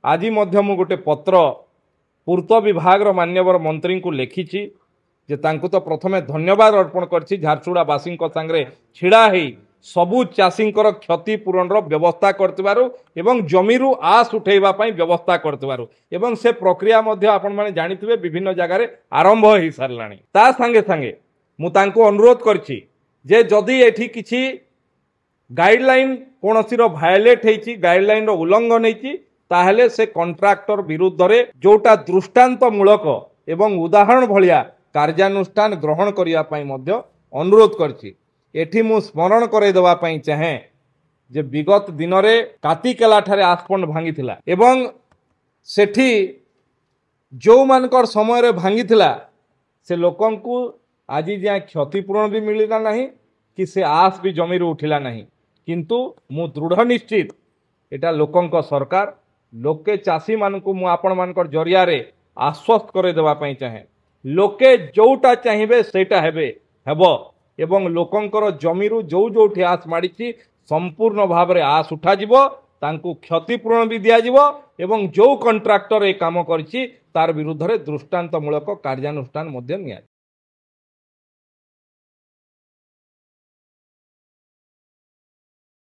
आज मु गोटे पत्र पूर्त विभाग मान्यवर मंत्री को लिखी जे तांको तो प्रथमे धन्यवाद अर्पण करछि झारसुगुड़ावासी सांगे छिड़ा है सबु चाषी क्षतिपूरण व्यवस्था करतिबारु एवं जमीरु आस उठेबा पई व्यवस्था करतिबारु एवं से प्रक्रिया मध्य आपण माने जानिथिबे विभिन्न जगह रे आरंभ हो सारलाणी। ता संगे संगे मु तांको अनुरोध करछि जे जदि एठी किछि गाइडलाइन कोनोसी रो भायोलेट हेछि गाइडलाइन रो उल्लंघन हेछि ताहेले से कॉन्ट्रैक्टर विरुद्ध रे जोटा दृष्टांतमूलक एवं उदाहरण भलिया कार्यानुष्ठान ग्रहण करिया पई मध्य अनुरोध करछि। एठी मु स्मरण करे देवा पई चाहे जे विगत दिन रे कातिकेला ठारे आसपंड भांगिथिला एवं सेठी जो मानकर समय रे भांगिथिला से लोकंकु आज जे क्षतिपूरण भी मिलिला नहीं कि से आस भी जमीर उठिला नहीं किंतु मु दृढ़ निश्चित एटा लोकंक सरकार लोके चाषी मानकु मु आपण मानकर जरिया रे आश्वस्त करे देवा पई चाहे लोके जोटा चाहिए सेटा हेबे हेबो एवं लोकंकर जमीरु जो जोठी आस माड़ी संपूर्ण भाव रे आस उठा जिवो तांकु क्षतिपूरण भी दिया जिवो एवं जो कॉन्ट्रैक्टर ए काम करछि तार विरुद्ध रे दृष्टांतमूलक कार्यानुष्ठान मध्य निया।